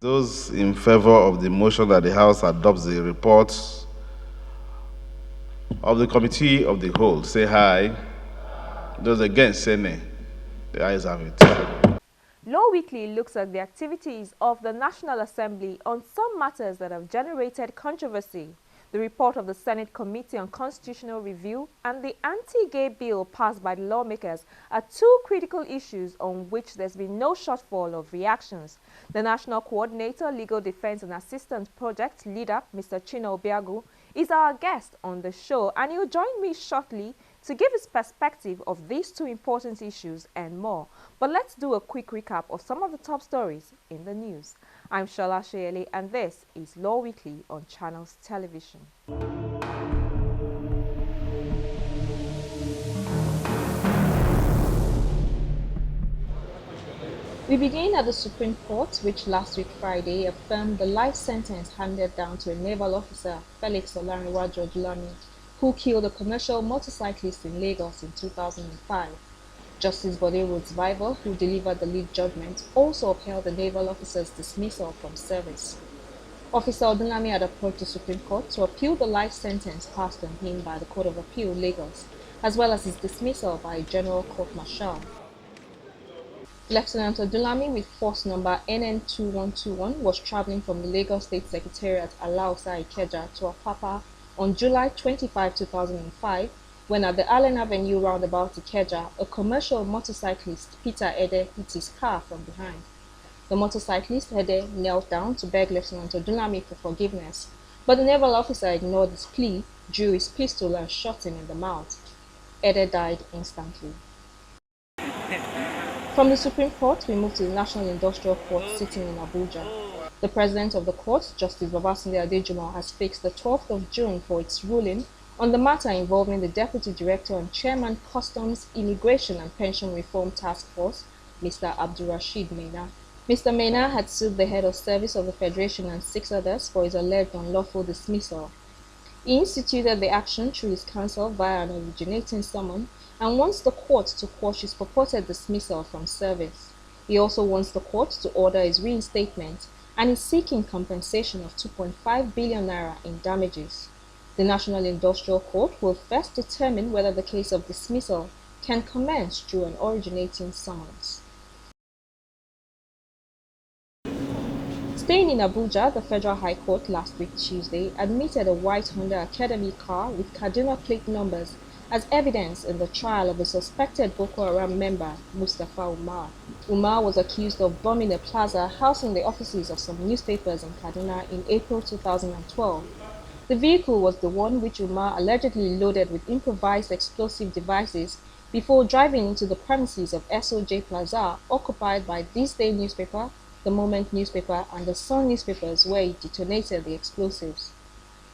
Those in favor of the motion that the House adopts the report of the Committee of the Whole, say aye. Those against, say nay. The ayes have it. Law Weekly looks at the activities of the National Assembly on some matters that have generated controversy. The report of the Senate Committee on Constitutional Review and the anti-gay bill passed by the lawmakers are two critical issues on which there's been no shortfall of reactions. The National Coordinator, Legal Defense and Assistance Project, LEDAP, Mr. Chino Obiagwu, is our guest on the show, and he'll join me shortly to give his perspective of these two important issues and more. But let's do a quick recap of some of the top stories in the news. I'm Shola Soyele, and this is Law Weekly on Channels Television. We begin at the Supreme Court, which last week Friday affirmed the life sentence handed down to a naval officer, Felix Olanrewaju, who killed a commercial motorcyclist in Lagos in 2005. Justice Bode Rhodes Bible, who delivered the lead judgment, also upheld the naval officer's dismissal from service. Officer Odunlami had approached the Supreme Court to appeal the life sentence passed on him by the Court of Appeal, Lagos, as well as his dismissal by a general court-martial. Lieutenant Odunlami, with force number NN2121, was traveling from the Lagos State Secretariat Alausa Ikeja to Apapa on July 25, 2005, when at the Allen Avenue roundabout Ikeja, a commercial motorcyclist, Peter Ede, hit his car from behind. The motorcyclist, Ede, knelt down to beg Lieutenant Odunlami for forgiveness, but the naval officer ignored his plea, drew his pistol and shot him in the mouth. Ede died instantly. From the Supreme Court, we move to the National Industrial Court sitting in Abuja. The President of the Court, Justice Babatunde Adejumo, has fixed the 12th of June for its ruling on the matter involving the Deputy Director and Chairman Customs, Immigration and Pension Reform Task Force, Mr. Abdulrasheed Maina. Mr. Maina had sued the head of service of the Federation and 6 others for his alleged unlawful dismissal. He instituted the action through his counsel via an originating summons and wants the court to quash his purported dismissal from service. He also wants the court to order his reinstatement and is seeking compensation of 2.5 billion naira in damages. The National Industrial Court will first determine whether the case of dismissal can commence through an originating summons. Staying in Abuja, the Federal High Court last week Tuesday admitted a white Honda Academy car with Kaduna plate numbers as evidence in the trial of a suspected Boko Haram member, Mustafa Umar. Umar was accused of bombing a plaza housing the offices of some newspapers in Kaduna in April 2012. The vehicle was the one which Umar allegedly loaded with improvised explosive devices before driving into the premises of SOJ Plaza, occupied by This Day newspaper, The Moment newspaper, and The Sun newspapers, where he detonated the explosives.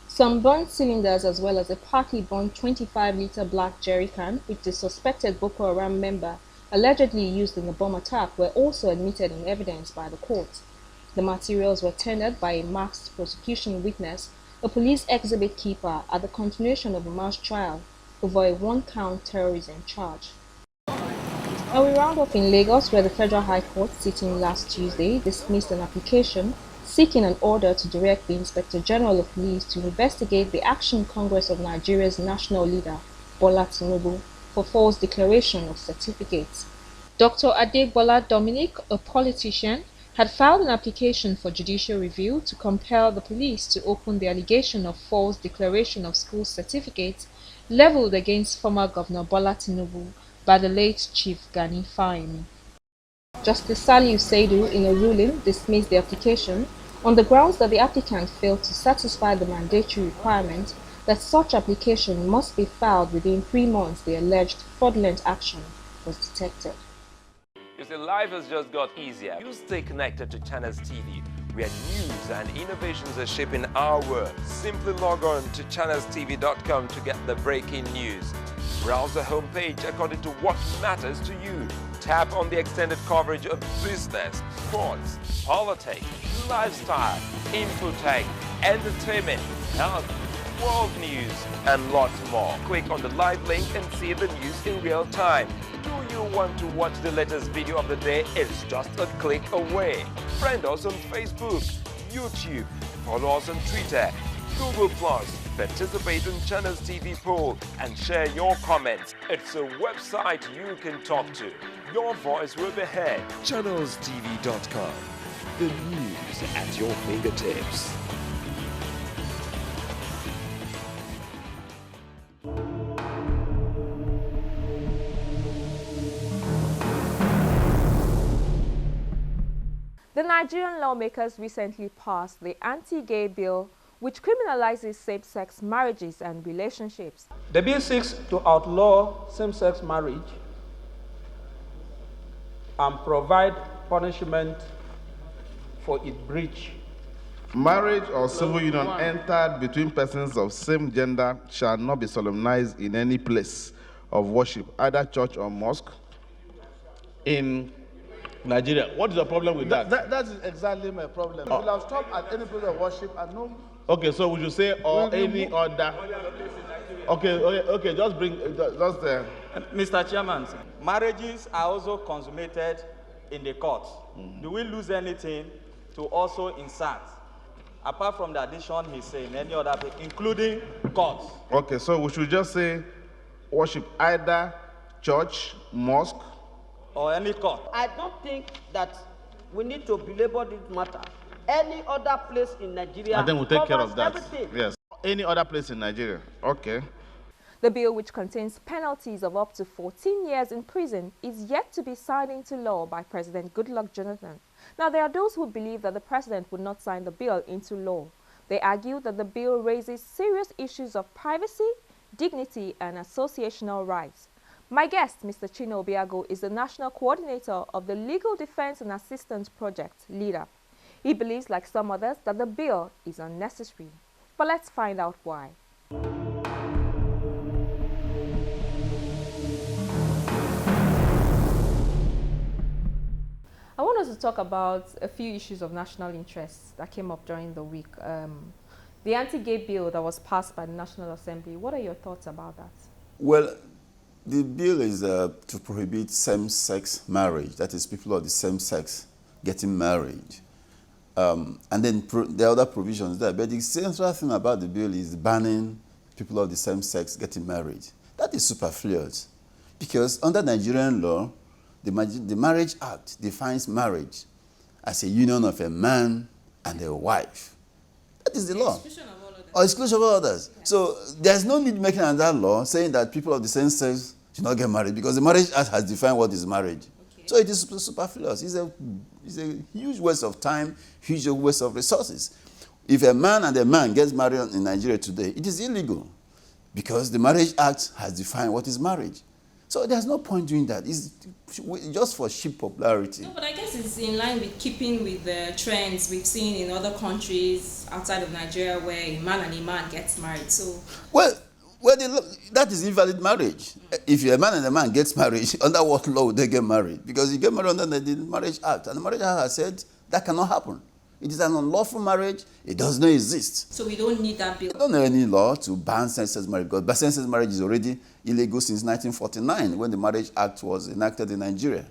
Some burnt cylinders as well as a partly burnt 25-liter black jerry can, which the suspected Boko Haram member allegedly used in the bomb attack, were also admitted in evidence by the court. The materials were tendered by a masked prosecution witness, a police exhibit keeper, at the continuation of Umar's trial over a 1-count terrorism charge. And we round up in Lagos, where the Federal High Court, sitting last Tuesday, dismissed an application seeking an order to direct the Inspector General of Police to investigate the Action Congress of Nigeria's national leader, Bola Tinubu, for false declaration of certificates. Dr. Adegbola Dominic, a politician, had filed an application for judicial review to compel the police to open the allegation of false declaration of school certificates leveled against former Governor Bola Tinubu by the late Chief Gani Fahimi. Justice Saliu Saidu, in a ruling, dismissed the application on the grounds that the applicant failed to satisfy the mandatory requirement that such application must be filed within 3 months the alleged fraudulent action was detected. You see, life has just got easier. You stay connected to Channels TV, where news and innovations are shaping our world. Simply log on to channelstv.com to get the breaking news. Browse the homepage according to what matters to you. Tap on the extended coverage of business, sports, politics, lifestyle, infotech, entertainment, health, world news, and lots more. Click on the live link and see the news in real time. Do you want to watch the latest video of the day? It's just a click away. Friend us on Facebook, YouTube, follow us on Twitter, Google+, participate in Channels TV poll and share your comments. It's a website you can talk to. Your voice will be heard. ChannelsTV.com. The news at your fingertips. The Nigerian lawmakers recently passed the anti-gay bill, which criminalizes same-sex marriages and relationships. The bill seeks to outlaw same-sex marriage and provide punishment for its breach. Marriage or civil union entered between persons of same gender shall not be solemnized in any place of worship, either church or mosque, in Nigeria. What is the problem with that? That is exactly my problem. We will have stopped at any place of worship and no. Okay, so would you say or any other? Okay, just bring, just there. Mr. Chairman, marriages are also consummated in the court. Do we lose anything to also insert, apart from the addition he's saying, any other, including courts? Okay, so we should just say worship either church, mosque, or any court. I don't think that we need to belabor this matter. Any other place in Nigeria and then we'll take care of that. Everything. Yes, any other place in Nigeria. Okay. The bill, which contains penalties of up to 14 years in prison, is yet to be signed into law by President Goodluck Jonathan. Now, there are those who believe that the president would not sign the bill into law. They argue that the bill raises serious issues of privacy, dignity, and associational rights. My guest, Mr. Chino Obiagwu, is the National Coordinator of the Legal Defense and Assistance Project, LEDAP. He believes, like some others, that the bill is unnecessary. But let's find out why. I want us to talk about a few issues of national interest that came up during the week. The anti-gay bill that was passed by the National Assembly. What are your thoughts about that? Well, the bill is to prohibit same-sex marriage, that is, people of the same sex getting married. And then there are other provisions there. But the central thing about the bill is banning people of the same sex getting married. That is superfluous. Because under Nigerian law, the Marriage Act defines marriage as a union of a man and a wife. That is the law. Or exclusion of all others. Yeah. So there's no need making another law saying that people of the same sex should not get married, because the Marriage Act has defined what is marriage. Okay. So it is superfluous. It's a huge waste of time, huge waste of resources. If a man and a man gets married in Nigeria today, it is illegal, because the Marriage Act has defined what is marriage. So there's no point doing that. It's just for cheap popularity. No, but I guess it's in line with keeping with the trends we've seen in other countries outside of Nigeria, where a man and a man gets married. So well, that is invalid marriage. If a man and a man gets married, under what law would they get married? Because you get married under the Marriage Act, and the Marriage Act has said that cannot happen. It is an unlawful marriage. It does not exist. So we don't need that bill. We don't have any law to ban same-sex marriage, because same-sex marriage is already illegal since 1949, when the Marriage Act was enacted in Nigeria.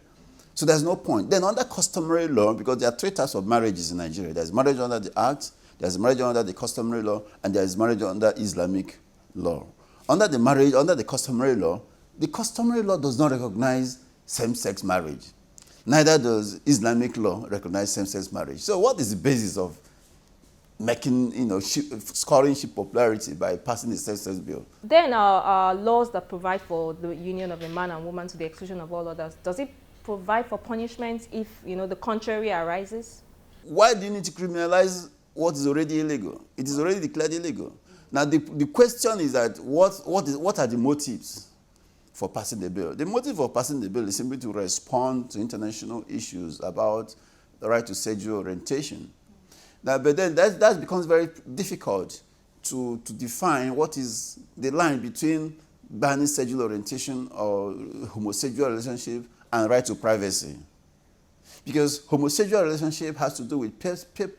So there's no point. Then under customary law, because there are three types of marriages in Nigeria. There's marriage under the Act, there's marriage under the customary law, and there's marriage under Islamic law. Under the customary law does not recognize same-sex marriage. Neither does Islamic law recognize same-sex marriage. So what is the basis of making, scoring cheap popularity by passing the same-sex bill? Then are laws that provide for the union of a man and woman to the exclusion of all others. Does it provide for punishment if, the contrary arises? Why do you need to criminalize what is already illegal? It is already declared illegal. Now, the question is that what are the motives for passing the bill? The motive for passing the bill is simply to respond to international issues about the right to sexual orientation. Now, but then that becomes very difficult to define what is the line between banning sexual orientation or homosexual relationship and right to privacy. Because homosexual relationship has to do with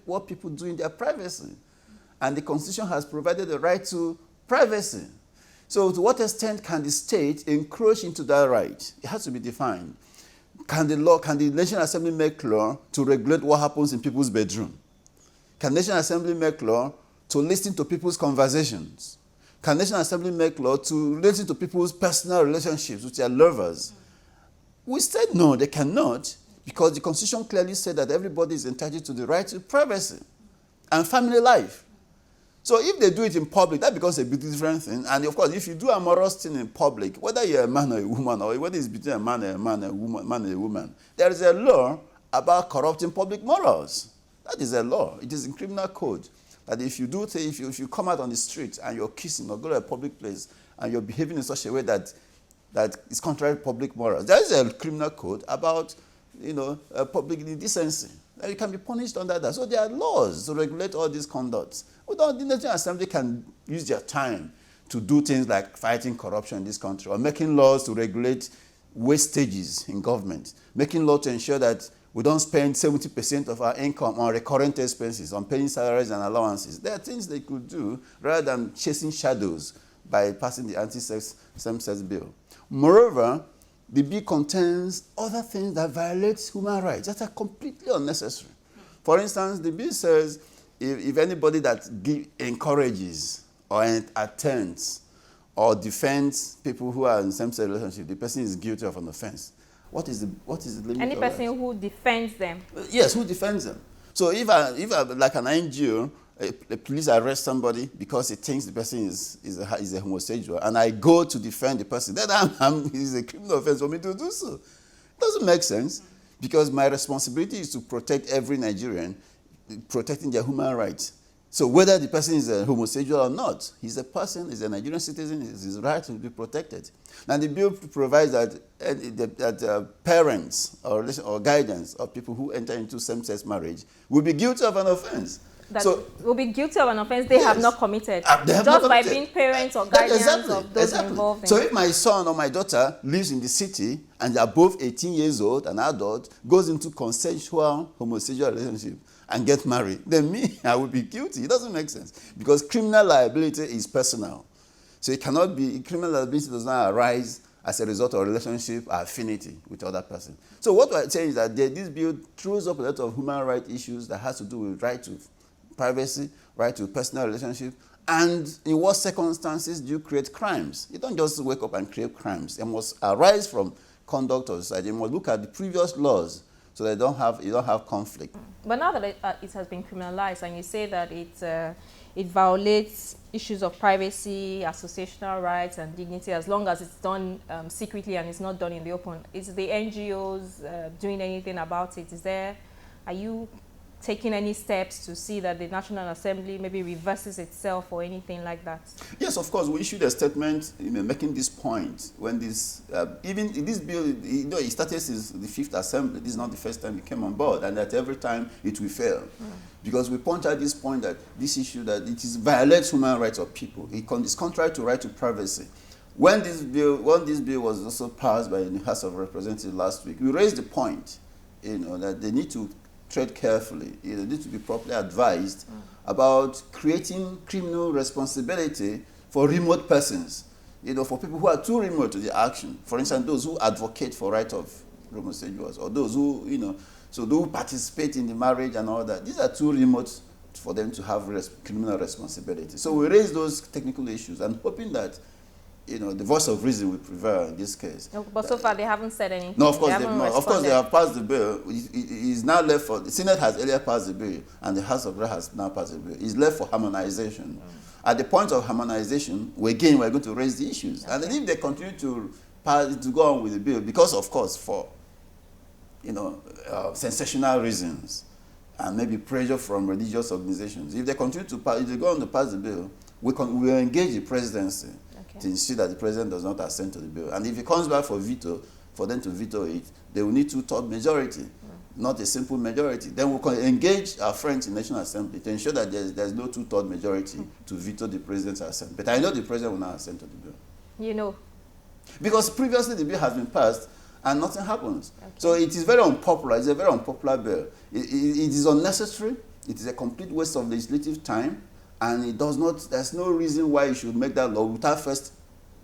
what people do in their privacy. And the Constitution has provided the right to privacy. So to what extent can the state encroach into that right? It has to be defined. Can the National Assembly make law to regulate what happens in people's bedroom? Can the National Assembly make law to listen to people's conversations? Can the National Assembly make law to listen to people's personal relationships with their lovers? We said no, they cannot, because the Constitution clearly said that everybody is entitled to the right to privacy and family life. So if they do it in public, that becomes a bit different thing. And of course, if you do a amorous thing in public, whether you're a man or a woman, or whether it's between a man and a man, a man and a woman, there is a law about corrupting public morals. That is a law. It is in criminal code. That if you come out on the street and you're kissing or go to a public place and you're behaving in such a way that is contrary to public morals, there is a criminal code about public indecency. You can be punished under that. So there are laws to regulate all these conducts. The National Assembly can use their time to do things like fighting corruption in this country, or making laws to regulate wastages in government, making laws to ensure that we don't spend 70% of our income on recurrent expenses, on paying salaries and allowances. There are things they could do rather than chasing shadows by passing the anti-same-sex bill. Moreover, the bill contains other things that violate human rights that are completely unnecessary. For instance, the bill says if anybody that encourages or attends or defends people who are in same-sex relationship, the person is guilty of an offense. What is the limit? Any of person that? who defends them. Yes, who defends them. So if I like an NGO, a police arrest somebody because he thinks the person is a homosexual, and I go to defend the person, then it's a criminal offense for me to do so. It doesn't make sense, because my responsibility is to protect every Nigerian, protecting their human rights. So whether the person is a homosexual or not, he's a person, he's a Nigerian citizen, his right to be protected. Now the bill provides that parents or guardians of people who enter into same-sex marriage will be guilty of an offense. That will be guilty of an offense they have not committed. They have just not by committed. being parents or guardians of those involved. So if my son or my daughter lives in the city and they're both 18 years old, an adult, goes into consensual homosexual relationship and get married, then me, I will be guilty. It doesn't make sense, because criminal liability is personal. So it cannot be, criminal liability does not arise as a result of relationship or affinity with other person. So what we're saying is that this bill throws up a lot of human rights issues that has to do with right to privacy, right to personal relationship, and in what circumstances do you create crimes? You don't just wake up and create crimes. It must arise from conduct of society. You must look at the previous laws so that you don't have conflict. But now that it has been criminalized, and you say that it violates issues of privacy, associational rights, and dignity, as long as it's done secretly and it's not done in the open, is the NGOs doing anything about it? Are you taking any steps to see that the National Assembly maybe reverses itself or anything like that? Yes, of course. We issued a statement making this point when this, even this bill, it started since the 5th Assembly. This is not the first time it came on board, and that every time it will fail. Because we point out this point that this issue that it violates human rights of people. It's contrary to right to privacy. When this bill was also passed by the House of Representatives last week, we raised the point, that they need to tread carefully. They need to be properly advised about creating criminal responsibility for remote persons, for people who are too remote to the action. For instance, those who advocate for right of homosexuals, or those who, so those who participate in the marriage and all that. These are too remote for them to have criminal responsibility. So we raise those technical issues and hoping that the voice of reason will prevail in this case. No, but so far they haven't said anything. No, of course they've not. Of course they have passed the bill. It is now left for, the Senate has earlier passed the bill, and the House of Rep has now passed the bill. It's left for harmonization. At the point of harmonization, we're going to raise the issues. Okay. And then if they continue to go on with the bill, because of course for sensational reasons and maybe pressure from religious organizations, if they continue to pass, if they go on to pass the bill, we will engage the presidency to ensure that the president does not assent to the bill. And if it comes back for them to veto it, they will need 2/3 majority, not a simple majority. Then we can engage our friends in the National Assembly to ensure that there's no 2/3 majority to veto the president's assent. But I know the president will not assent to the bill. Because previously the bill has been passed and nothing happens. Okay. So it is very unpopular. It's a very unpopular bill. It is unnecessary. It is a complete waste of legislative time. And there's no reason why you should make that law without first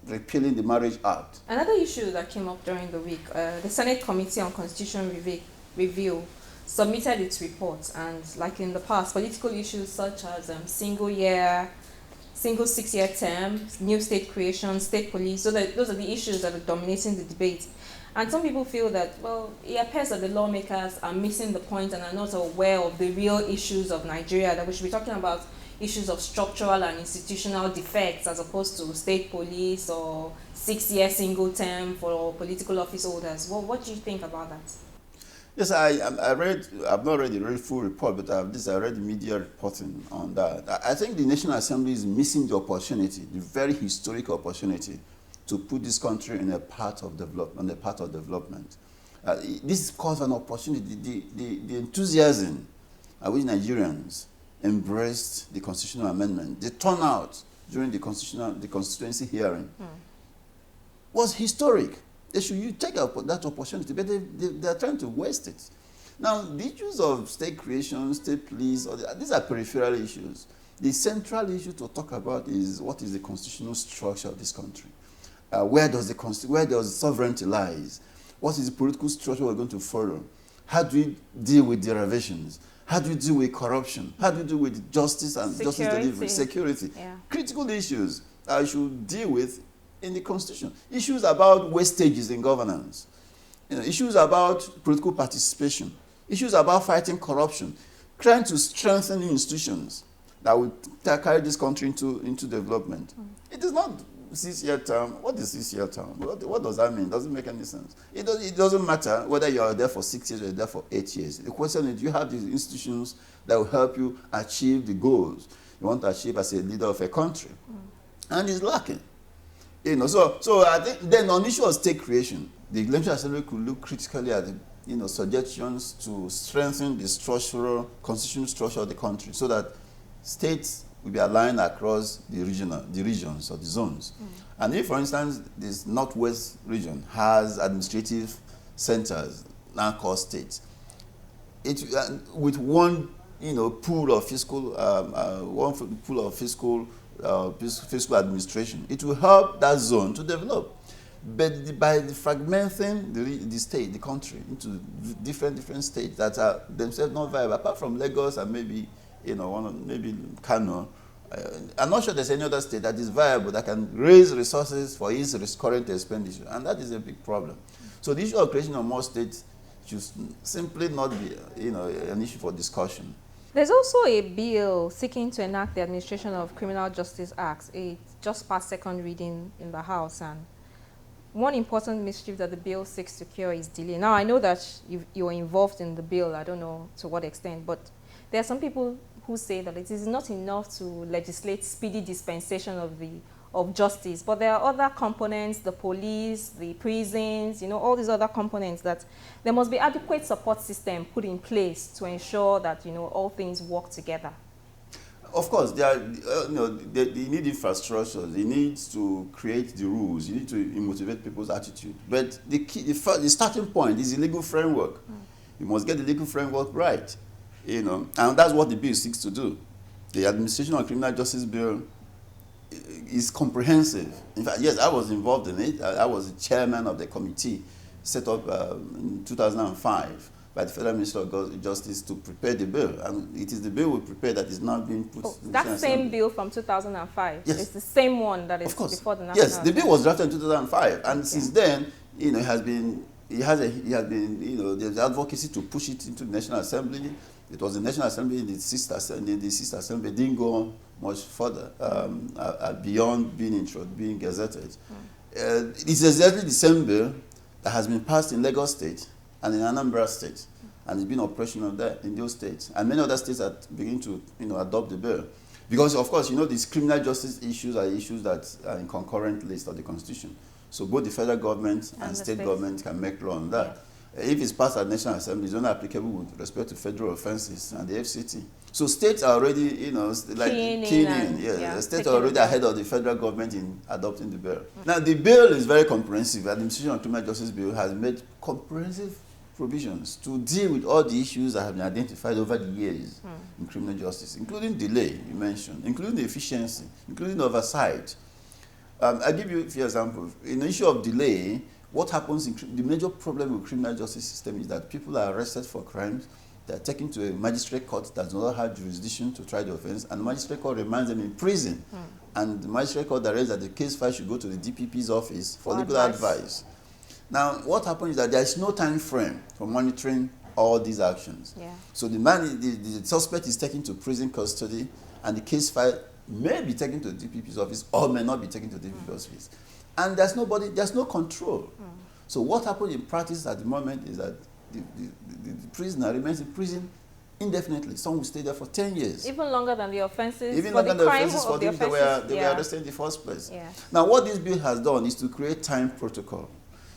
repealing the Marriage Act. Another issue that came up during the week, the Senate Committee on Constitution Review submitted its report, and like in the past, political issues such as single 6-year term, new state creation, state police, those are the issues that are dominating the debate. And some people feel that, well, it appears that the lawmakers are missing the point and are not aware of the real issues of Nigeria, that we should be talking about issues of structural and institutional defects as opposed to state police or 6-year single term for political office holders. Well, what do you think about that? Yes, I've not read the full report, but I read the media reporting on that. I think the National Assembly is missing the opportunity, the very historic opportunity, to put this country in a path of development. This calls for an opportunity. The enthusiasm which Nigerians embraced the constitutional amendment, the turnout during the constituency hearing was historic. They should take that opportunity, but they are trying to waste it. Now, the issues of state creation, state police, these are peripheral issues. The central issue to talk about is what is the constitutional structure of this country? Where does sovereignty lies? What is the political structure we're going to follow? How do we deal with derivations? How do we deal with corruption? How do we deal with justice and justice delivery, security? Yeah. Critical issues that we should deal with in the Constitution. Issues about wastages in governance. Issues about political participation. Issues about fighting corruption. Trying to strengthen institutions that will carry this country into development. It is not 6-year term. What is 6-year term? What does that mean? It doesn't make any sense. It doesn't matter whether you are there for 6 years or you're there for 8 years. The question is, do you have these institutions that will help you achieve the goals you want to achieve as a leader of a country? And it's lacking. So I think then on the issue of state creation, the Legislative Assembly could look critically at suggestions to strengthen the constitutional structure of the country so that states will be aligned across the regions or the zones. And if, for instance, this Northwest region has administrative centers now called states, with one pool of fiscal fiscal administration, it will help that zone to develop. But by fragmenting the country into different states that are themselves not viable, apart from Lagos and maybe maybe Kano, I'm not sure there's any other state that is viable that can raise resources for its current expenditure, and that is a big problem. So the issue of creation of more states should simply not be an issue for discussion. There's also a bill seeking to enact the Administration of Criminal Justice Act. It just passed second reading in the House, and one important mischief that the bill seeks to cure is delay. Now, I know that you're involved in the bill. I don't know to what extent, but there are some people who say that it is not enough to legislate speedy dispensation of justice, but there are other components, the police, the prisons, all these other components, that there must be adequate support system put in place to ensure that, all things work together. Of course, they need infrastructure. They need to create the rules. You need to motivate people's attitude. But the starting point is the legal framework. You must get the legal framework right, and that's what the bill seeks to do. The Administration of Criminal Justice Bill is comprehensive. In fact, yes, I was involved in it. I was the chairman of the committee set up in 2005 by the Federal Minister of Justice to prepare the bill. And it is the bill we prepared that is now being put. That same bill from 2005? Yes. It's the same one that is before the National Yes, the Assembly. bill was drafted in 2005. And since then, there's advocacy to push it into the National Assembly. It was the National Assembly, the sister assembly didn't go much further beyond being gazetted. It's exactly the same bill that has been passed in Lagos State and in Anambra State, and it's been operational there in those states. And many other states are beginning to adopt the bill. Because, of course, these criminal justice issues are issues that are in concurrent list of the Constitution. So both the federal government and state government can make law on that. Yeah. If it's passed at National Assembly, it's only applicable with respect to federal offenses and the FCT. So states are already, keen in. States are already ahead of the federal government in adopting the bill. Now, the bill is very comprehensive. The Administration of Criminal Justice Bill has made comprehensive provisions to deal with all the issues that have been identified over the years in criminal justice, including delay, you mentioned, including efficiency, including oversight. I'll give you a few examples. In the issue of delay, what happens the major problem with criminal justice system is that people are arrested for crimes, they're taken to a magistrate court that does not have jurisdiction to try the offense, and the magistrate court reminds them in prison. And the magistrate court directs that the case file should go to the DPP's office for legal advice. Now, what happens is that there is no time frame for monitoring all these actions. Yeah. So the suspect is taken to prison custody, and the case file may be taken to the DPP's office or may not be taken to the DPP's office. And there's no control. So what happens in practice at the moment is that the prisoner remains in prison indefinitely. Some will stay there for 10 years. Even longer than the offenses. Even for longer the than the crime offenses for of the which offenses. they were arrested in the first place. Yeah. Now, what this bill has done is to create time protocol.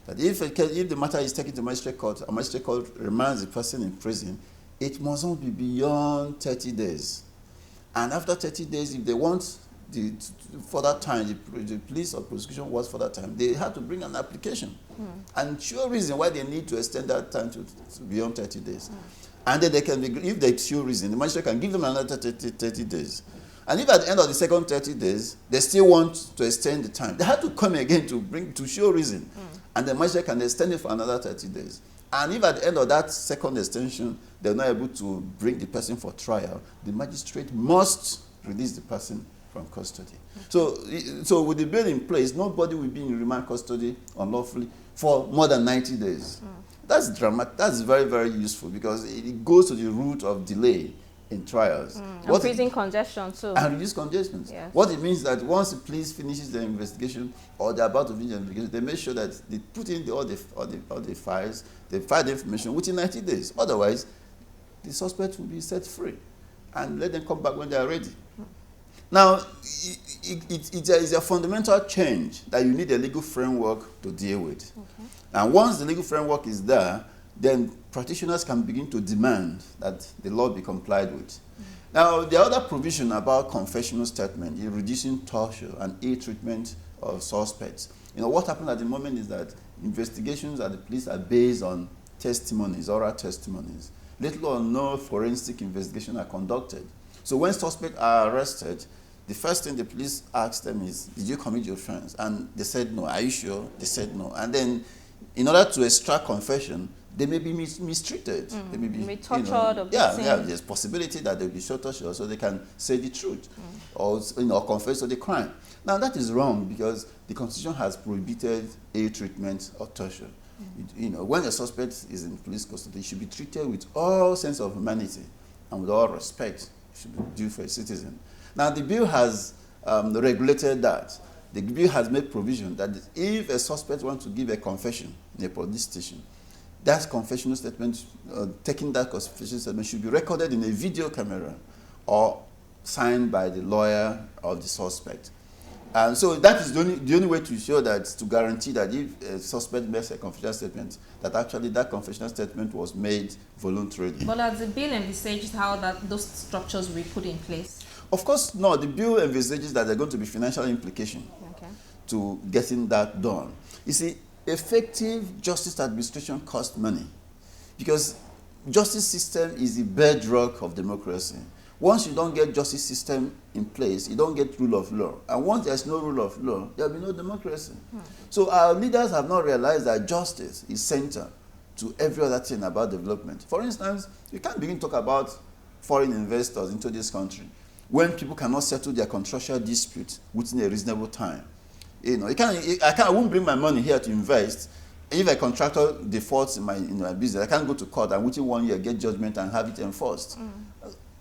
That if the matter is taken to magistrate court, a magistrate court remands the person in prison, it must not be beyond 30 days. And after 30 days, if they want further time, the police or prosecution wants further time, they have to bring an application and show reason why they need to extend that time to beyond 30 days. And then they can, if they show reason, the magistrate can give them another 30 days. And if at the end of the second 30 days, they still want to extend the time, they have to come again to show reason. And the magistrate can extend it for another 30 days. And if at the end of that second extension, they're not able to bring the person for trial, the magistrate must release the person from custody. So with the bill in place, nobody will be in remand custody unlawfully for more than 90 days. That's dramatic. That's very, very useful because it goes to the root of delay in trials. And prison congestion too. And reduce congestion. Yes. What it means is that once the police finishes their investigation or they're about to finish the investigation, they make sure that they put in all the files, they file the information within 90 days. Otherwise, the suspect will be set free and let them come back when they are ready. Now, it is a fundamental change that you need a legal framework to deal with. Okay. And once the legal framework is there, then practitioners can begin to demand that the law be complied with. Now, the other provision about confessional statement is reducing torture and ill-treatment of suspects. You know, what happens at the moment is that investigations at the police are based on testimonies, oral testimonies. Little or no forensic investigation are conducted. So when suspects are arrested, the first thing the police ask them is, did you commit your offense? And they said no. Are you sure? They said no. And then in order to extract confession, they may be mistreated. They may be tortured or there's possibility that they'll be tortured so they can say the truth or confess to the crime. Now that is wrong because the Constitution has prohibited ill treatment or torture. When a suspect is in police custody, he should be treated with all sense of humanity and with all respect. It should be due for a citizen. Now, the bill has regulated that. The bill has made provision that if a suspect wants to give a confession in a police station, that confessional statement, taking that confessional statement should be recorded in a video camera or signed by the lawyer of the suspect. And so that is the only way to show that, to guarantee that if a suspect makes a confessional statement, that actually that confessional statement was made voluntarily. But has the bill envisaged how those structures will be put in place? Of course, no. The bill envisages that there are going to be financial implications to getting that done. You see, effective justice administration costs money because justice system is the bedrock of democracy. Once you don't get justice system in place, you don't get rule of law. And once there's no rule of law, there will be no democracy. So our leaders have not realized that justice is central to every other thing about development. For instance, you can't begin to talk about foreign investors into this country when people cannot settle their contractual disputes within a reasonable time. I won't bring my money here to invest. If a contractor defaults in my business, I can't go to court and within 1 year get judgment and have it enforced.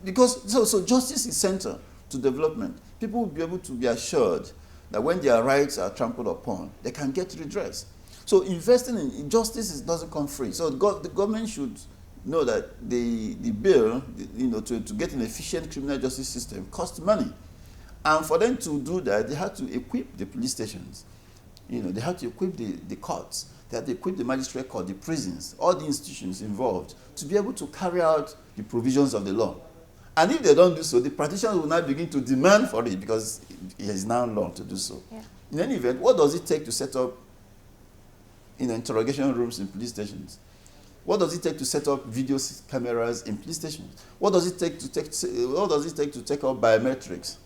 Because so justice is central to development. People will be able to be assured that when their rights are trampled upon, they can get redress. So investing in justice doesn't come free. So the government should know that the bill, to get an efficient criminal justice system costs money. And for them to do that, they have to equip the police stations. They have to equip the courts. They have to equip the magistrate court, the prisons, all the institutions involved to be able to carry out the provisions of the law. And if they don't do so, the practitioners will now begin to demand for it because it is now law to do so. Yeah. In any event, what does it take to set up interrogation rooms in police stations? What does it take to set up video cameras in police stations? What does it take to take up biometrics?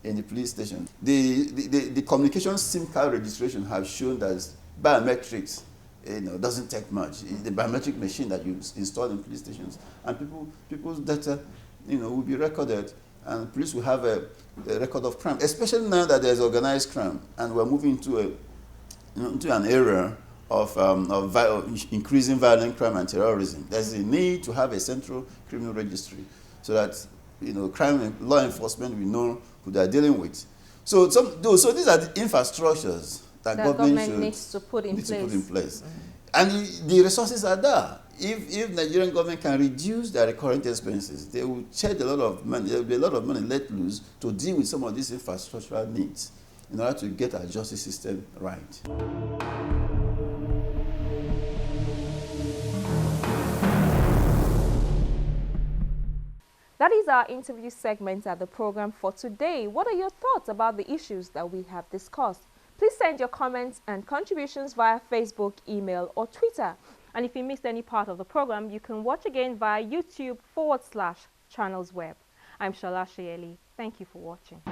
in the police station. The communication SIM card registration have shown that biometrics doesn't take much. The biometric machine that you install in police stations, and people's data will be recorded, and police will have a record of crime, especially now that there's organized crime and we're moving into an era of increasing violent crime and terrorism. There's a need to have a central criminal registry so that crime and law enforcement will know who they're dealing with. So these are the infrastructures that government needs to put in place. And the resources are there. If Nigerian government can reduce their recurrent expenses, they will shed a lot of money. There will be a lot of money let loose to deal with some of these infrastructural needs in order to get our justice system right. That is our interview segment at the program for today. What are your thoughts about the issues that we have discussed? Please send your comments and contributions via Facebook, email, or Twitter. And if you missed any part of the program, you can watch again via YouTube /channels web. I'm Shola Soyele. Thank you for watching.